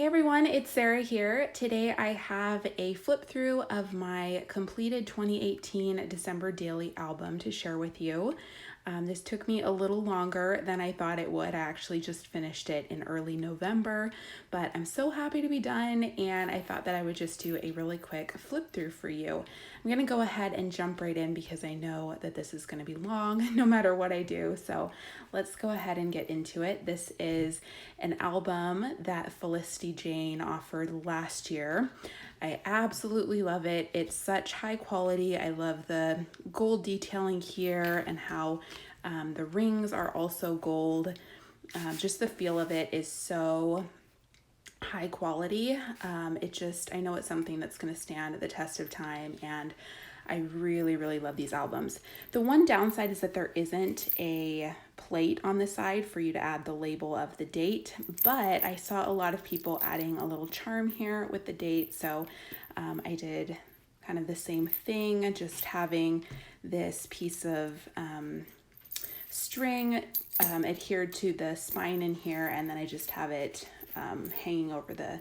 Hey everyone, it's Sarah here. Today I have a flip through of my completed 2018 December daily album to share with you. This took me a little longer than I thought it would. I actually just finished it in early November, but I'm so happy to be done, and I thought that I would just do a really quick flip through for you. I'm going to go ahead and jump right in because I know that this is going to be long no matter what I do. So let's go ahead and get into it. This is an album that Felicity Jane offered last year. I absolutely love it. It's such high quality. I love the gold detailing here and how the rings are also gold. Just the feel of it is so high quality. I know it's something that's going to stand the test of time, and I really, really love these albums. The one downside is that there isn't a plate on the side for you to add the label of the date, but I saw a lot of people adding a little charm here with the date, so I did kind of the same thing, just having this piece of string adhered to the spine in here, and then I just have it hanging over the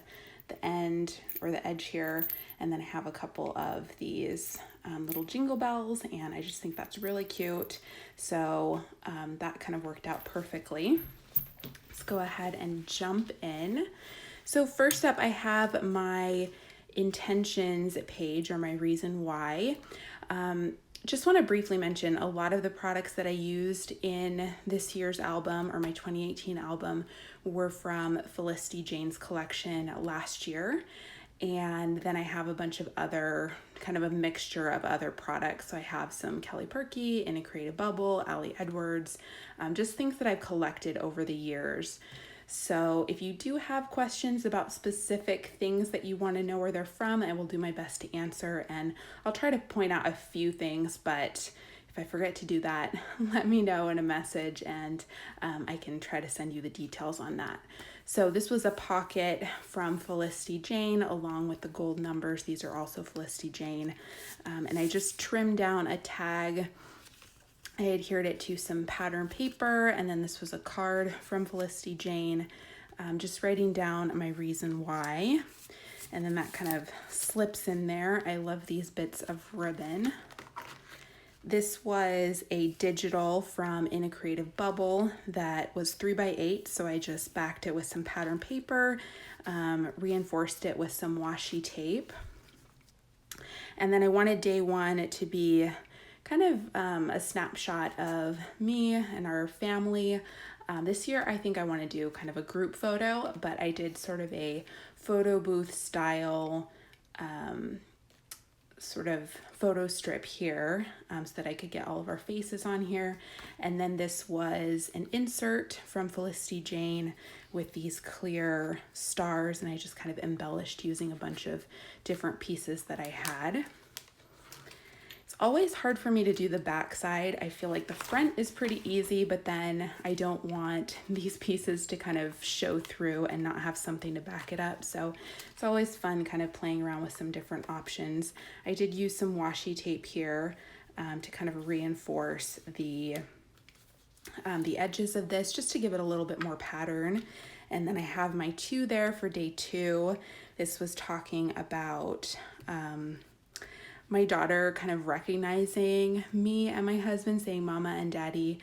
end or the edge here, and then I have a couple of these little jingle bells, and I just think that's really cute. So that kind of worked out perfectly. Let's go ahead and jump in. So first up, I have my intentions page, or my reason why. Just want to briefly mention a lot of the products that I used in this year's album, or my 2018 album, were from Felicity Jane's collection last year. And then I have a bunch of other, kind of a mixture of other products. So I have some Kelly Perky, In a Creative Bubble, Ali Edwards, just things that I've collected over the years. So if you do have questions about specific things that you want to know where they're from, I will do my best to answer, and I'll try to point out a few things, but if I forget to do that, let me know in a message, and I can try to send you the details on that. So this was a pocket from Felicity Jane along with the gold numbers. These are also Felicity Jane, and I just trimmed down a tag. I adhered it to some pattern paper, and then this was a card from Felicity Jane, just writing down my reason why, and then that kind of slips in there. I love these bits of ribbon. This was a digital from In a Creative Bubble that was 3x8, so I just backed it with some pattern paper, reinforced it with some washi tape, and then I wanted day one to be kind of a snapshot of me and our family. This year, I think I want to do kind of a group photo, but I did sort of a photo booth style sort of photo strip here, so that I could get all of our faces on here. And then this was an insert from Felicity Jane with these clear stars, and I just kind of embellished using a bunch of different pieces that I had. Always hard for me to do the back side. I feel like the front is pretty easy, but then I don't want these pieces to kind of show through and not have something to back it up. So it's always fun kind of playing around with some different options. I did use some washi tape here to kind of reinforce the edges of this, just to give it a little bit more pattern. And then I have my 2 there for day 2. This was talking about my daughter kind of recognizing me and my husband, saying mama and daddy,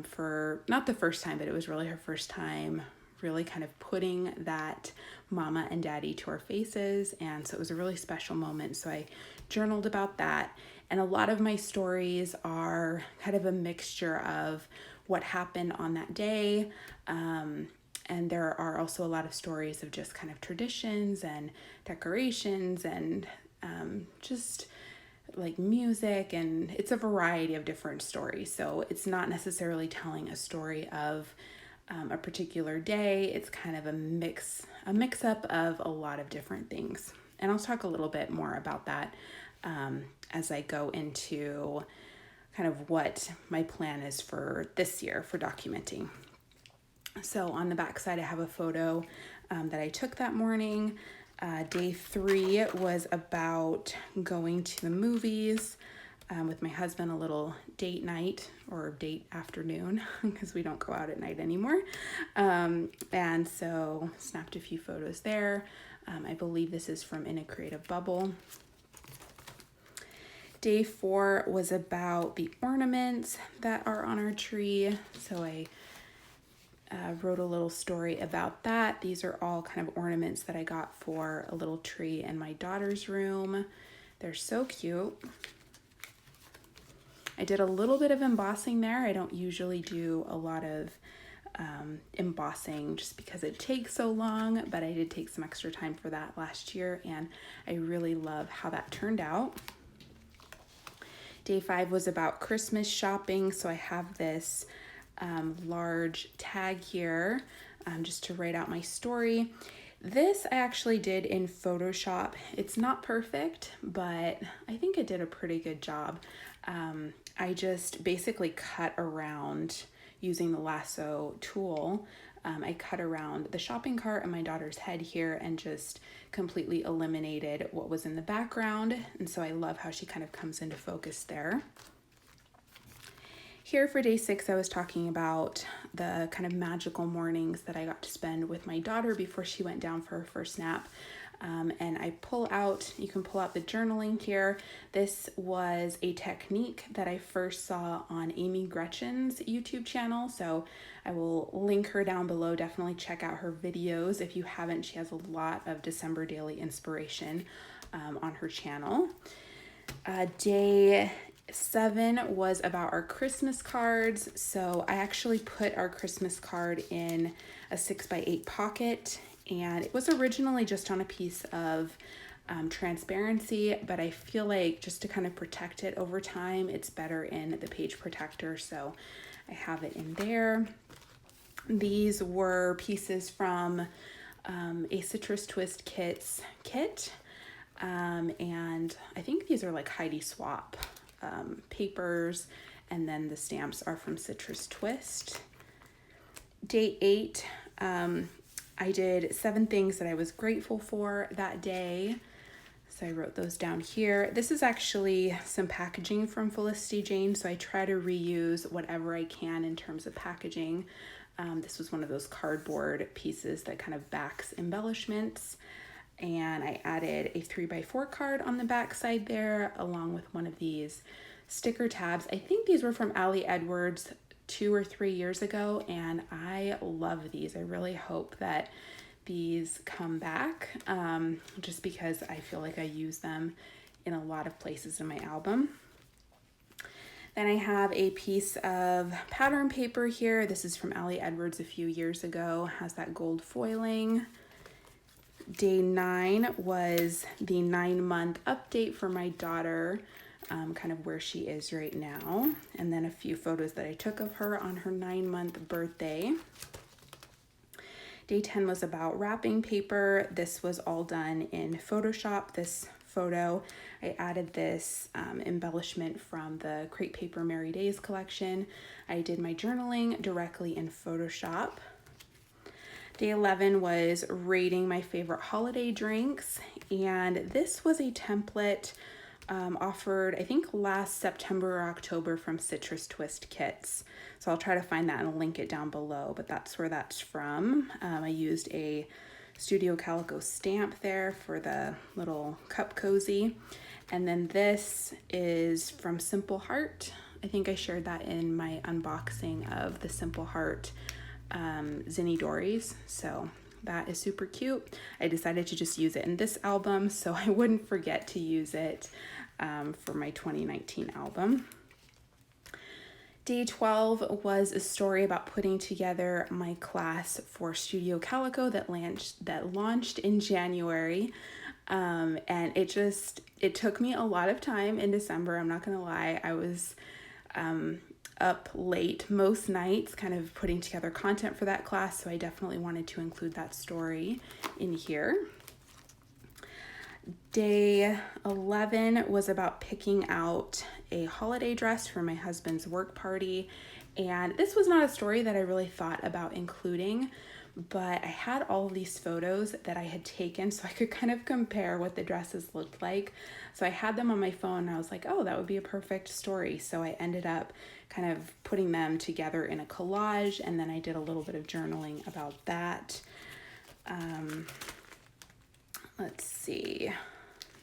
for not the first time, but it was really her first time really kind of putting that mama and daddy to our faces. And so it was a really special moment. So I journaled about that. And a lot of my stories are kind of a mixture of what happened on that day. And there are also a lot of stories of just kind of traditions and decorations and just like music, and it's a variety of different stories. So it's not necessarily telling a story of a particular day. It's kind of a mix up of a lot of different things. And I'll talk a little bit more about that as I go into kind of what my plan is for this year for documenting. So on the back side, I have a photo that I took that morning. Day 3 was about going to the movies. with my husband, a little date night or date afternoon because we don't go out at night anymore. And so snapped a few photos there. I believe this is from In a Creative Bubble. Day 4 was about the ornaments that are on our tree. So I wrote a little story about that. These are all kind of ornaments that I got for a little tree in my daughter's room. They're so cute. I did a little bit of embossing there. I don't usually do a lot of embossing just because it takes so long, but I did take some extra time for that last year, and I really love how that turned out. Day 5 was about Christmas shopping, so I have this large tag here just to write out my story. This I actually did in Photoshop. It's not perfect, but I think it did a pretty good job. I just basically cut around using the lasso tool. I cut around the shopping cart and my daughter's head here and just completely eliminated what was in the background. And so I love how she kind of comes into focus there. Here for day 6, I was talking about the kind of magical mornings that I got to spend with my daughter before she went down for her first nap. And I you can pull out the journaling here. This was a technique that I first saw on Amy Gretchen's YouTube channel. So I will link her down below. Definitely check out her videos. If you haven't, she has a lot of December daily inspiration on her channel. Day 7 was about our Christmas cards. So I actually put our Christmas card in a 6x8 pocket, and it was originally just on a piece of transparency, but I feel like just to kind of protect it over time, it's better in the page protector. So I have it in there. These were pieces from a Citrus Twist kit. And I think these are like Heidi Swap papers, and then the stamps are from Citrus Twist. Day 8, I did 7 things that I was grateful for that day. So I wrote those down here. This is actually some packaging from Felicity Jane, so I try to reuse whatever I can in terms of packaging. This was one of those cardboard pieces that kind of backs embellishments. And I added a 3x4 card on the back side there, along with one of these sticker tabs. I think these were from Ali Edwards 2 or 3 years ago, and I love these. I really hope that these come back, just because I feel like I use them in a lot of places in my album. Then I have a piece of pattern paper here. This is from Ali Edwards a few years ago, has that gold foiling. Day 9 was the 9-month update for my daughter, kind of where she is right now, and then a few photos that I took of her on her 9-month birthday. Day 10 was about wrapping paper. This was all done in Photoshop. This photo, I added this embellishment from the Crate Paper Merry Days collection. I did my journaling directly in Photoshop. Day 11 was rating my favorite holiday drinks, and this was a template offered, I think, last September or October from Citrus Twist Kits. So I'll try to find that and link it down below, but that's where that's from. I used a Studio Calico stamp there for the little cup cozy. And then this is from Simple Heart. I think I shared that in my unboxing of the Simple Heart Zinni Dories. So that is super cute. I decided to just use it in this album so I wouldn't forget to use it for my 2019 album. Day 12 was a story about putting together my class for Studio Calico that launched in January. And it took me a lot of time in December. I'm not gonna lie. I was up late most nights kind of putting together content for that class, so I definitely wanted to include that story in here. Day 11 was about picking out a holiday dress for my husband's work party, and this was not a story that I really thought about including, but I had all of these photos that I had taken so I could kind of compare what the dresses looked like. So I had them on my phone and I was like, oh, that would be a perfect story. So I ended up kind of putting them together in a collage, and then I did a little bit of journaling about that. Let's see.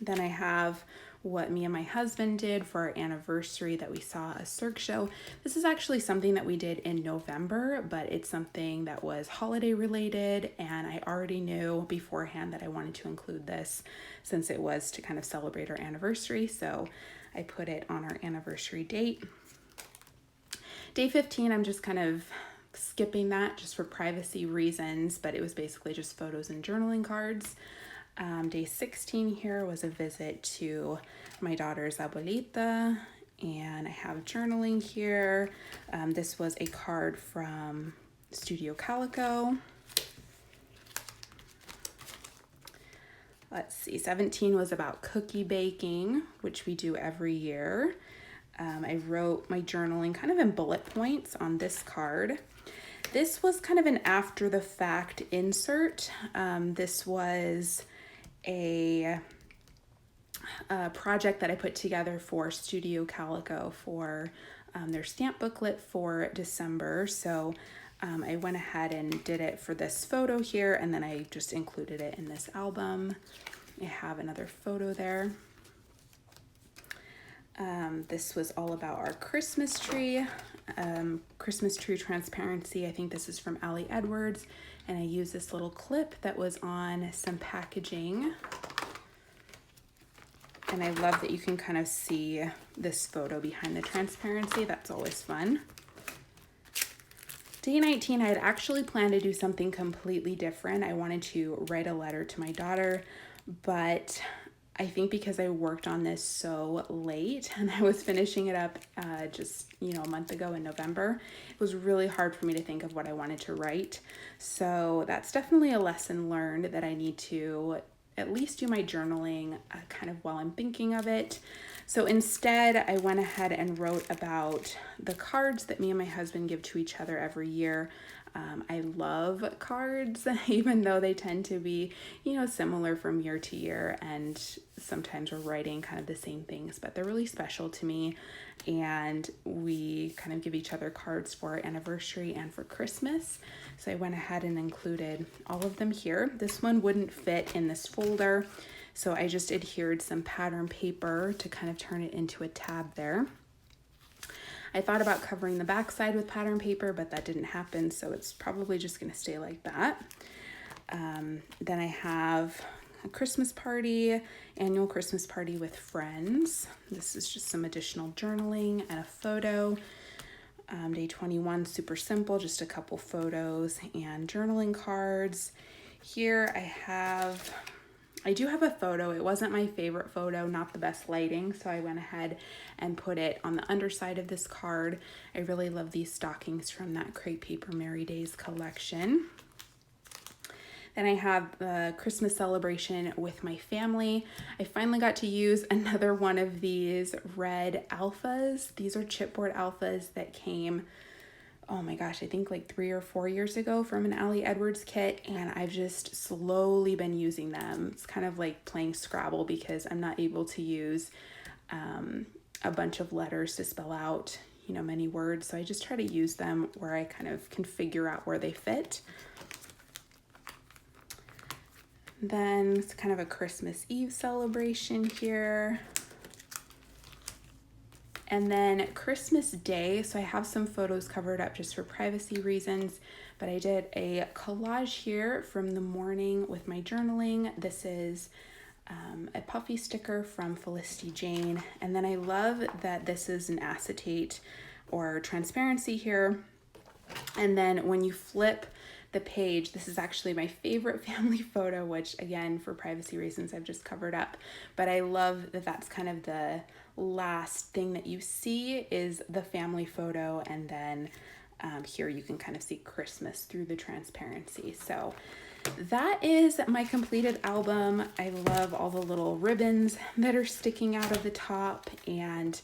Then I have what me and my husband did for our anniversary that we saw a Cirque show. This is actually something that we did in November, but it's something that was holiday related, and I already knew beforehand that I wanted to include this since it was to kind of celebrate our anniversary. So I put it on our anniversary date. Day 15, I'm just kind of skipping that just for privacy reasons, but it was basically just photos and journaling cards. Day 16 here was a visit to my daughter's abuelita, and I have journaling here. This was a card from Studio Calico. Let's see, 17 was about cookie baking, which we do every year. I wrote my journaling kind of in bullet points on this card. This was kind of an after the fact insert. This was a project that I put together for Studio Calico for their stamp booklet for December. So I went ahead and did it for this photo here, and then I just included it in this album. I have another photo there. This was all about our Christmas tree transparency. I think this is from Ali Edwards, and I used this little clip that was on some packaging. And I love that you can kind of see this photo behind the transparency. That's always fun. Day 19, I had actually planned to do something completely different. I wanted to write a letter to my daughter, but I think because I worked on this so late and I was finishing it up just, a month ago in November, it was really hard for me to think of what I wanted to write. So that's definitely a lesson learned, that I need to at least do my journaling kind of while I'm thinking of it. So instead, I went ahead and wrote about the cards that me and my husband give to each other every year. I love cards, even though they tend to be, similar from year to year, and sometimes we're writing kind of the same things, but they're really special to me. And we kind of give each other cards for our anniversary and for Christmas. So I went ahead and included all of them here. This one wouldn't fit in this folder, so I just adhered some pattern paper to kind of turn it into a tab there. I thought about covering the back side with pattern paper, but that didn't happen, so it's probably just going to stay like that. Then I have a Christmas party, annual Christmas party with friends. This is just some additional journaling and a photo. Day 21, super simple, just a couple photos and journaling cards. Here I do have a photo. It wasn't my favorite photo, not the best lighting, so I went ahead and put it on the underside of this card. I really love these stockings from that Crepe Paper Merry Days collection. Then I have the Christmas celebration with my family. I finally got to use another one of these red alphas. These are chipboard alphas that came, oh my gosh, I think like 3 or 4 years ago from an Ali Edwards kit, and I've just slowly been using them. It's kind of like playing Scrabble because I'm not able to use a bunch of letters to spell out, many words. So I just try to use them where I kind of can figure out where they fit. Then it's kind of a Christmas Eve celebration here. And then Christmas Day, so I have some photos covered up just for privacy reasons, but I did a collage here from the morning with my journaling. This is a puffy sticker from Felicity Jane. And then I love that this is an acetate or transparency here. And then when you flip the page, this is actually my favorite family photo, which again, for privacy reasons, I've just covered up. But I love that that's kind of the last thing that you see is the family photo. And then here you can kind of see Christmas through the transparency. So that is my completed album. I love all the little ribbons that are sticking out of the top, and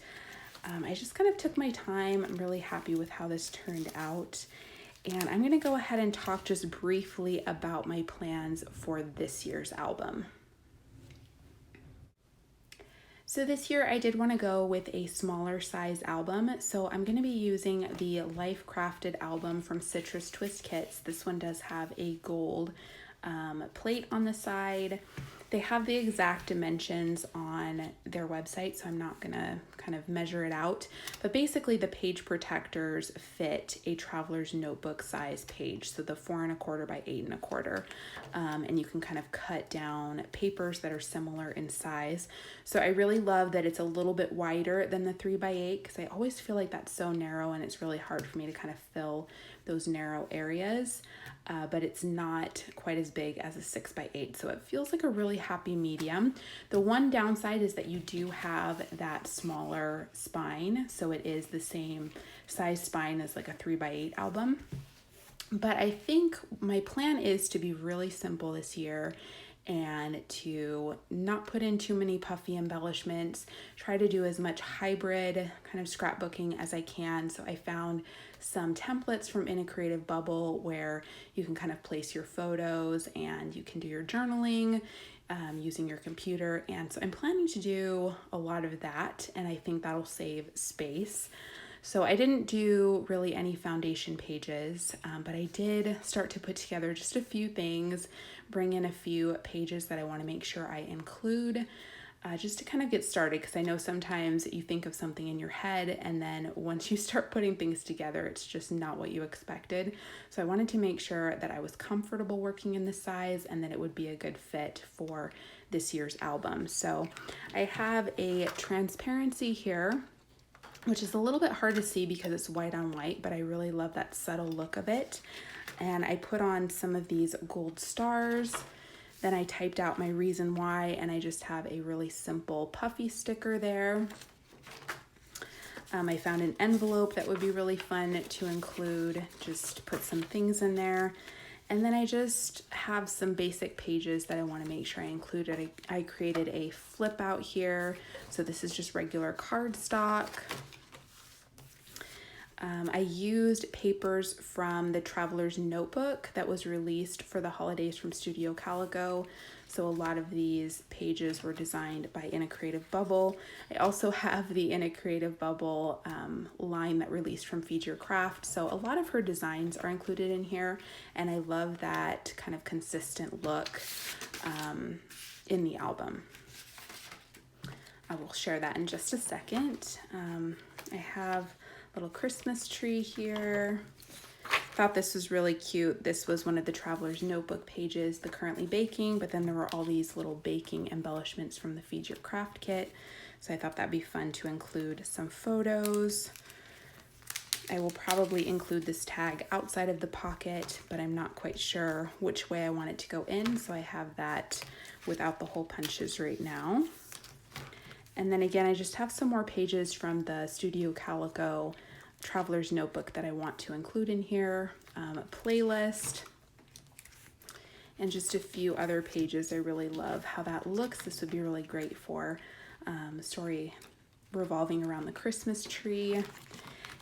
I just kind of took my time. I'm really happy with how this turned out. And I'm going to go ahead and talk just briefly about my plans for this year's album. So this year I did want to go with a smaller size album. So I'm going to be using the Life Crafted album from Citrus Twist Kits. This one does have a gold plate on the side. They have the exact dimensions on their website, so I'm not gonna kind of measure it out. But basically the page protectors fit a traveler's notebook size page. So the 4 1/4 by 8 1/4. And you can kind of cut down papers that are similar in size. So I really love that it's a little bit wider than the 3 by 8 because I always feel like that's so narrow and it's really hard for me to kind of fill those narrow areas. But it's not quite as big as a 6 by 8. So it feels like a really happy medium. The one downside is that you do have that smaller spine. So it is the same size spine as like a 3 by 8 album. But I think my plan is to be really simple this year and to not put in too many puffy embellishments, try to do as much hybrid kind of scrapbooking as I can. So I found some templates from In a Creative Bubble where you can kind of place your photos and you can do your journaling using your computer. And so I'm planning to do a lot of that, and I think that'll save space. So I didn't do really any foundation pages, but I did start to put together just a few things, bring in a few pages that I want to make sure I include, just to kind of get started, because I know sometimes you think of something in your head and then once you start putting things together, it's just not what you expected. So I wanted to make sure that I was comfortable working in this size and that it would be a good fit for this year's album. So I have a transparency here, which is a little bit hard to see because it's white on white, but I really love that subtle look of it. And I put on some of these gold stars. Then I typed out my reason why, and I just have a really simple puffy sticker there. I found an envelope that would be really fun to include, just put some things in there. And then I just have some basic pages that I want to make sure I included. I created a flip out here. So this is just regular cardstock. I used papers from the Traveler's Notebook that was released for the holidays from Studio Calico. So a lot of these pages were designed by In a Creative Bubble. I also have the In a Creative Bubble line that released from Feed Your Craft. So a lot of her designs are included in here, and I love that kind of consistent look in the album. I will share that in just a second. I have a little Christmas tree here. Thought this was really cute. This was one of the Traveler's Notebook pages, the Currently Baking, but then there were all these little baking embellishments from the Feed Your Craft kit. So I thought that'd be fun to include some photos. I will probably include this tag outside of the pocket, but I'm not quite sure which way I want it to go in. So I have that without the hole punches right now. And then again, I just have some more pages from the Studio Calico Traveler's Notebook that I want to include in here, a playlist, and just a few other pages. I really love how that looks. This would be really great for a story revolving around the Christmas tree.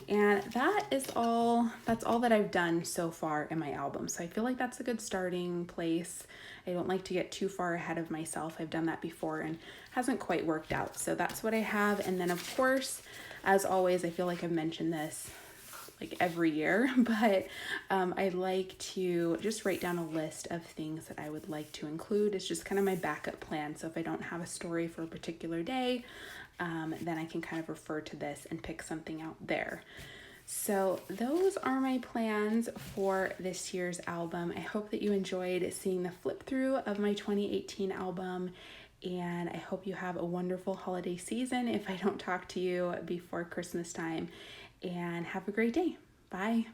And that's all that I've done so far in my album. So I feel like that's a good starting place. I don't like to get too far ahead of myself. I've done that before and hasn't quite worked out. So that's what I have. And then of course, as always, I feel like I've mentioned this like every year, but I like to just write down a list of things that I would like to include. It's just kind of my backup plan. So if I don't have a story for a particular day, then I can kind of refer to this and pick something out there. So those are my plans for this year's album. I hope that you enjoyed seeing the flip through of my 2018 album, and I hope you have a wonderful holiday season if I don't talk to you before Christmas time, and have a great day. Bye.